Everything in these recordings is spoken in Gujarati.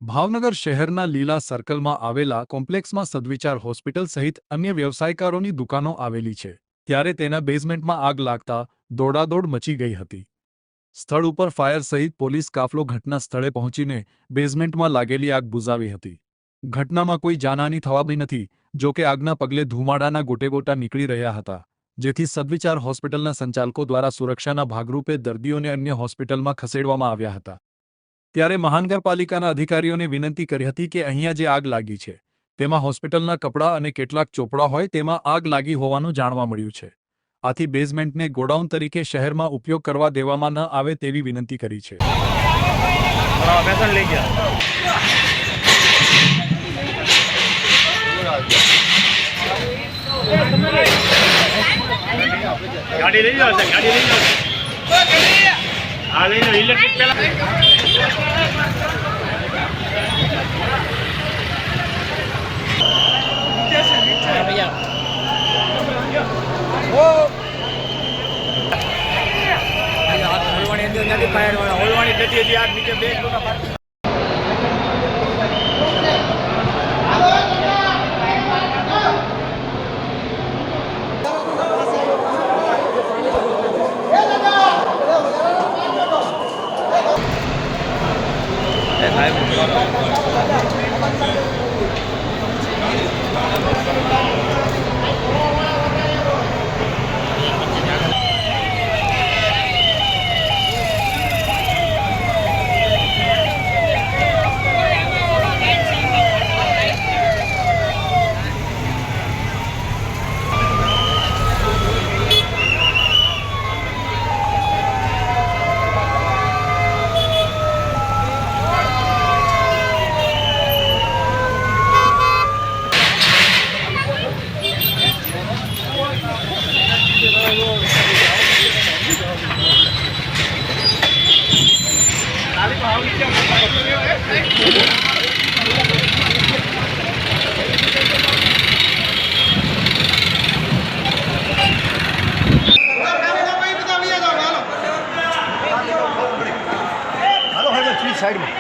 ભાવનગર શહેરના લીલા સર્કલમાં આવેલા કોમ્પ્લેક્સમાં સદ્વિચાર હોસ્પિટલ સહિત અન્ય વ્યવસાયકારોની દુકાનો આવેલી છે, ત્યારે તેના બેઝમેન્ટમાં આગ લાગતા દોડાદોડ મચી ગઈ હતી। સ્થળ ઉપર ફાયર સહિત પોલીસ કાફલો ઘટના સ્થળે પહોંચીને બેઝમેન્ટમાં લાગેલી આગ બુઝાવી હતી। ઘટનામાં કોઈ જાનહાનિ થવાની નથી, જો કે આગના પગલે ધુમાડાના ગોટેગોટા નીકળી રહ્યા હતા, જેથી સદ્વિચાર હોસ્પિટલના સંચાલકો દ્વારા સુરક્ષાના ભાગરૂપે દર્દીઓને અન્ય હોસ્પિટલમાં ખસેડવામાં આવ્યા હતા। ત્યારે મહાનગરપાલિકાના અધિકારીઓને વિનંતી કરી હતી કે અહીંયા જે આગ લાગી છે તેમાં હોસ્પિટલના કપડાં અને કેટલાક ચોપડા હોય તેમાં આગ લાગી હોવાનું જાણવા મળ્યું છે। આથી બેઝમેન્ટને ગોડાઉન તરીકે શહેરમાં ઉપયોગ કરવા દેવામાં ન આવે તેવી વિનંતી કરી છે। ગાડી લઈ જાઓ, ગાડી લઈ જાઓ, આ લઈ લો ઇલેક્ટ્રિક પેલા હોલવાની ગતિ હતી, આગ નીચે બે साइड में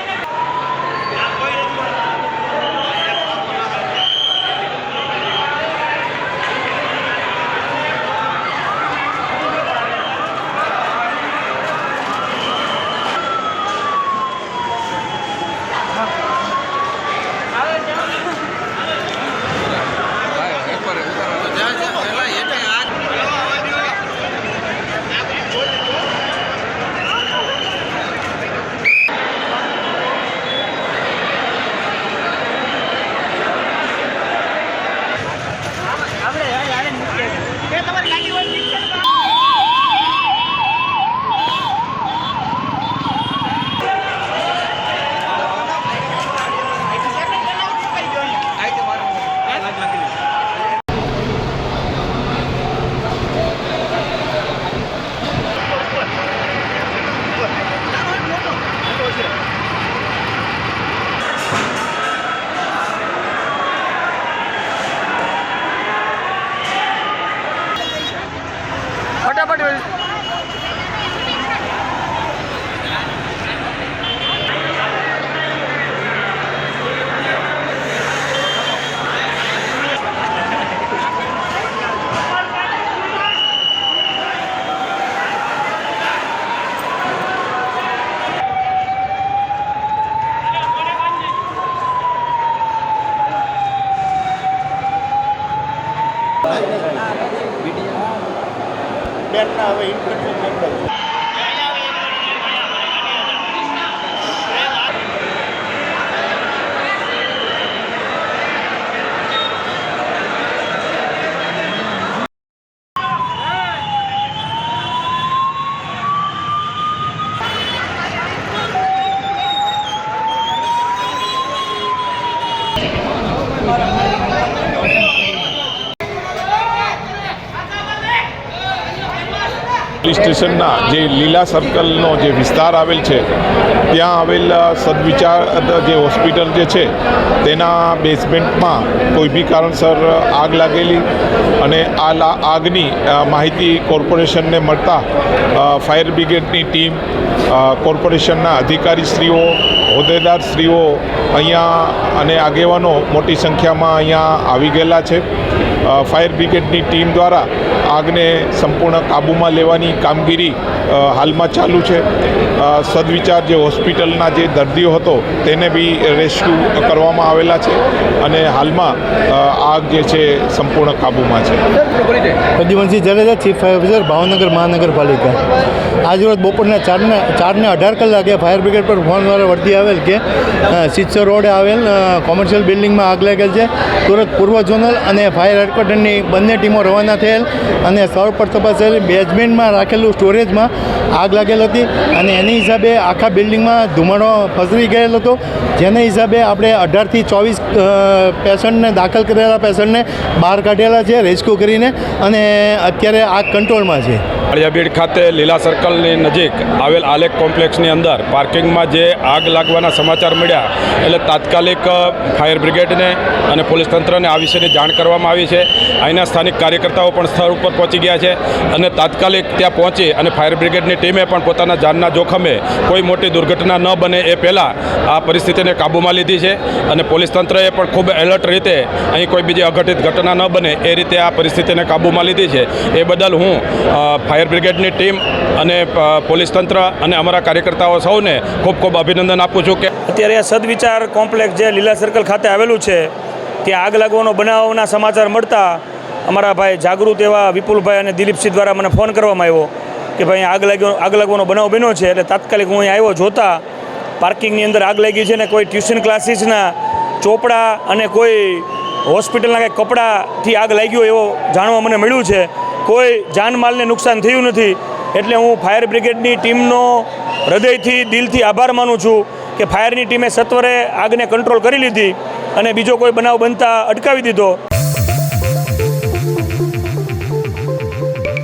પોલીસ સ્ટેશનના જે લીલા સર્કલનો જે વિસ્તાર આવેલ છે ત્યાં આવેલ સદવિચાર જે હોસ્પિટલ જે છે તેના બેઝમેન્ટમાં કોઈ બી કારણસર આગ લાગેલી અને આ આગની માહિતી કોર્પોરેશનને મળતા ફાયર બ્રિગેડની ટીમ, કોર્પોરેશનના અધિકારીશ્રીઓ, હોદ્દેદારશ્રીઓ અહીંયા અને આગેવાનો મોટી સંખ્યામાં અહીંયા આવી ગયેલા છે. ફાયર બ્રિગેડની ટીમ દ્વારા આગને સંપૂર્ણ કાબૂમાં લેવાની કામગીરી હાલમાં ચાલુ છે. સદવિચાર જે હોસ્પિટલના જે દર્દીઓ હતો તેને બી રેસ્ક્યુ કરવામાં આવેલા છે અને હાલમાં આગ જે છે સંપૂર્ણ કાબૂમાં છે. Pradyumansinh Jadeja, chief fire officer, Bhavnagar મહાનગરપાલિકા. આજરોજ બપોરના 4:18 કલાકે ફાયર બ્રિગેડ પર ફોન દ્વારા વર્દી આવેલ કે સિત્સર રોડે આવેલ કોમર્શિયલ બિલ્ડિંગમાં આગ લાગેલ છે. સુરત પૂર્વ ઝોનલ અને ફાયર હેડક્વાર્ટરની બંને ટીમો રવાના થયેલ અને સ્થળ પર તપાસેલ બેઝમેન્ટમાં રાખેલું સ્ટોરેજમાં આગ લાગેલ હતી અને એની હિસાબે આખા બિલ્ડિંગમાં ધુમાડો ફસરી ગયેલ હતો. જેના હિસાબે આપણે 18થી 24 પેશન્ટને દાખલ કરેલા પેશન્ટને બહાર કાઢેલા છે રેસ્ક્યુ કરીને અને અત્યારે આગ કંટ્રોલમાં છે. કાળિયાબીડ ખાતે લીલા સર્કલની નજીક આવેલ આલેખ કોમ્પ્લેક્સની અંદર પાર્કિંગમાં જે આગ લાગવાના સમાચાર મળ્યા એટલે તાત્કાલિક ફાયર બ્રિગેડને અને પોલીસ તંત્રને આ વિશેની જાણ કરવામાં આવી છે. અહીંના સ્થાનિક કાર્યકર્તાઓ પણ સ્થળ ઉપર પહોંચી ગયા છે અને તાત્કાલિક ત્યાં પહોંચી અને ફાયર બ્રિગેડની ટીમે પણ પોતાના જાનના જોખમે કોઈ મોટી દુર્ઘટના ન બને એ પહેલાં આ પરિસ્થિતિને કાબૂમાં લીધી છે અને પોલીસ તંત્રએ પણ ખૂબ એલર્ટ રીતે અહીં કોઈ બીજી અઘટિત ઘટના ન બને એ રીતે આ પરિસ્થિતિને કાબૂમાં લીધી છે. એ બદલ હું ફાયર બ્રિગેડની ટીમ અને પોલીસ તંત્ર અને અમારા કાર્યકર્તાઓ સૌને ખૂબ ખૂબ અભિનંદન આપું છું કે અત્યારે સદવિચાર કોમ્પ્લેક્સ જે લીલા સર્કલ ખાતે આવેલું છે ત્યાં આગ લાગવાનો બનાવના સમાચાર મળતા અમારા ભાઈ જાગૃત એવા વિપુલભાઈ અને દિલીપસિંહ દ્વારા મને ફોન કરવામાં આવ્યો કે ભાઈ આગ લાગવાનો બનાવ બન્યો છે. એટલે તાત્કાલિક હું અહીં આવ્યો. જોતા પાર્કિંગની અંદર આગ લાગી છે ને કોઈ ટ્યુશન ક્લાસીસના ચોપડા અને કોઈ હોસ્પિટલના કંઈક કપડાથી આગ લાગ્યો એવો જાણવા મને મળ્યું છે. કોઈ જાનમાલને નુકસાન થયું નથી. એટલે હું ફાયર બ્રિગેડની ટીમનો હૃદયથી દિલથી આભાર માનું છું કે ફાયરની ટીમે સત્વરે આગને કંટ્રોલ કરી લીધી અને બીજો કોઈ બનાવ બનતા અટકાવી દીધો.